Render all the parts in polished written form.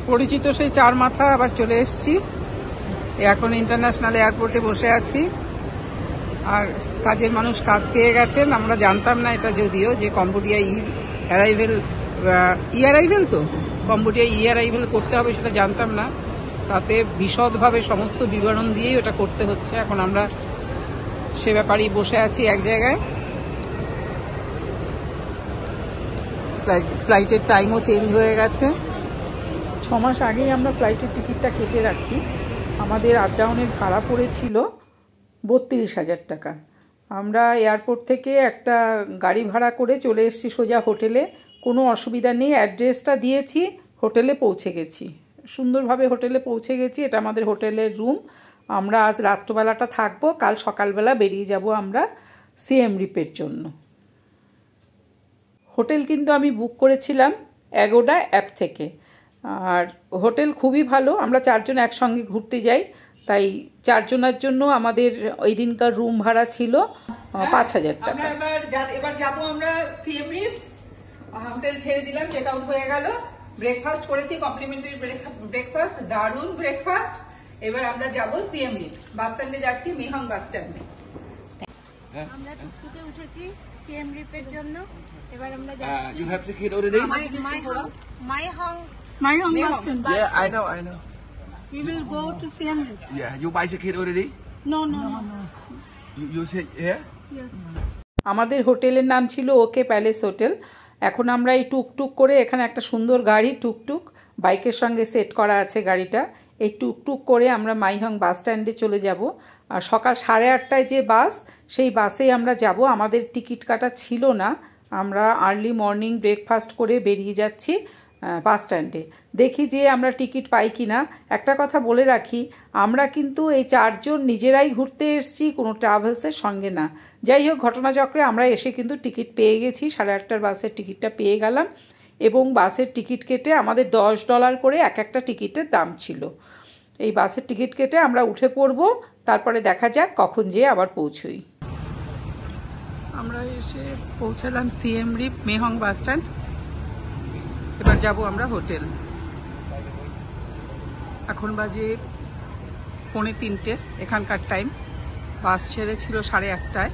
পরিচিত সেই চার মাথা আবার চলে এসেছি। এখন ইন্টারন্যাশনাল এয়ারপোর্টে বসে আছি। আর কাজের মানুষ কাজ পেয়ে গেছেন। আমরা জানতাম না এটা, যদিও যে কম্বোডিয়া ই অ্যারাইভেল তো কম্বোডিয়া ই অ্যারাইভেল করতে হবে সেটা জানতাম না। তাতে বিশদভাবে সমস্ত বিবরণ দিয়েই ওটা করতে হচ্ছে। এখন আমরা সে ব্যাপারেই বসে আছি এক জায়গায়। ফ্লাইটের টাইমও চেঞ্জ হয়ে গেছে। 6 মাস আগেই আমরা ফ্লাইটের টিকিটটা কেটে রাখি। আমাদের আপ ডাউনের ভাড়া পড়েছিল 32,000 টাকা। আমরা এয়ারপোর্ট থেকে একটা গাড়ি ভাড়া করে চলে এসেছি সোজা হোটেলে। কোনো অসুবিধা নেই, অ্যাড্রেসটা দিয়েছি, হোটেলে পৌঁছে গেছি, সুন্দরভাবে হোটেলে পৌঁছে গেছি। এটা আমাদের হোটেলের রুম। আমরা আজ রাত্রবেলাটা থাকবো, কাল সকালবেলা বেরিয়ে যাব আমরা সিএম রিপের জন্য। হোটেল কিন্তু আমি বুক করেছিলাম অ্যাগোডা অ্যাপ থেকে। আর হোটেল খুবই ভালো। আমরা 4 জন একসঙ্গে ঘুরতে যাই, তাই 4 জনের জন্য আমাদের ওই দিনকার রুম ভাড়া ছিল 5,000 টাকা। এবার যাবো আমরা সিএম রিপ। হোটেল ছেড়ে দিলাম, চেক আউট হয়ে গেল। ব্রেকফাস্ট করেছি, কমপ্লিমেন্টারি ব্রেকফাস্ট, দারুণ ব্রেকফাস্ট। এবার আমরা যাবো সিএম রিপ। বাস স্ট্যান্ডে যাচ্ছি, মেহং বাস স্ট্যান্ডে। আমরা টুকটুকে উঠেছি সিএম রিপের জন্য। এবার আমরা যাচ্ছি। You have ticket already? My home bus stand. Yeah, I know. We will go to Siem Reap. Yeah, you buy ticket already? No. You said yeah? Yes. আমাদের হোটেলের নাম ছিল ওকে প্যালেস হোটেল। এখন আমরা এই টুকটুক করে, এখানে একটা সুন্দর গাড়ি টুকটুক বাইকের সঙ্গে সেট করা আছে গাড়িটা। এই টুকটুক করে আমরা মাইহং বাস স্ট্যান্ডে চলে যাব। আর সকাল 8:30টায় যে বাস, সেই বাসেই আমরা যাব। আমাদের টিকিট কাটা ছিল না, আমরা আর্লি মর্নিং ব্রেকফাস্ট করে বেরিয়ে যাচ্ছি বাস স্ট্যান্ডে। দেখি যে আমরা টিকিট পাই কি না। একটা কথা বলে রাখি, আমরা কিন্তু এই 4 জন নিজেরাই ঘুরতে এসেছি, কোনো ট্রাভেলসের সঙ্গে না। যাই হোক, ঘটনাচক্রে আমরা এসে কিন্তু টিকিট পেয়ে গেছি। 8:30টার বাসের টিকিটটা পেয়ে গেলাম এবং বাসের টিকিট কেটে আমাদের $10 করে এক একটা টিকিটের দাম ছিল। এই বাসের টিকিট কেটে আমরা উঠে পড়ব, তারপরে দেখা যাক কখন যেয়ে আবার পৌঁছই। আমরা এসে পৌঁছালাম সিএম রিপ মেহং বাস স্ট্যান্ড। এবার যাব আমরা হোটেল। এখন বাজে 2:45 এখানকার টাইম। বাস ছেড়েছিল 8:30টায়।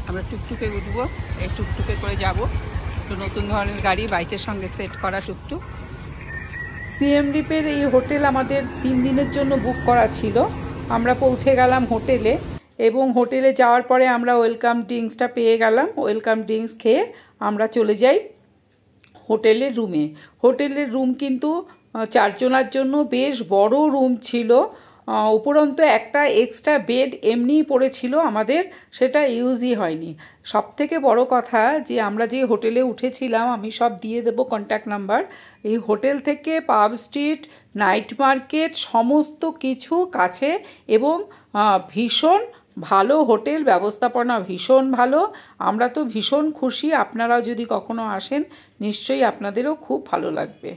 আমরা টুকটুকে উঠবো, এই টুকটুকে করে যাব। নতুন ধরনের গাড়ি, বাইকের সঙ্গে সেট করা টুকটুক। সিএম রিপের এই হোটেল আমাদের 3 দিনের জন্য বুক করা ছিল। আমরা পৌঁছে গেলাম হোটেলে এবং হোটেলে যাওয়ার পরে আমরা ওয়েলকাম ড্রিঙ্কসটা পেয়ে গেলাম। ওয়েলকাম ড্রিঙ্কস খেয়ে আমরা চলে যাই হোটেলের রুমে। হোটেলের রুম কিন্তু 4 জনের জন্য বেশ বড় রুম ছিল। উপরন্তু একটা এক্সট্রা বেড এমনিই পড়েছিল আমাদের, সেটা ইউজই হয়নি। সবথেকে বড় কথা যে আমরা যে হোটেলে উঠেছিলাম, আমি সব দিয়ে দেবো কন্ট্যাক্ট নাম্বার। এই হোটেল থেকে পাব স্ট্রিট, নাইট মার্কেট সমস্ত কিছু কাছে এবং ভীষণ ভালো হোটেল, ব্যবস্থাপনা ভীষণ ভালো। আমরা তো ভীষণ খুশি। আপনারাও যদি কখনো আসেন, নিশ্চয়ই আপনাদেরও খুব ভালো লাগবে।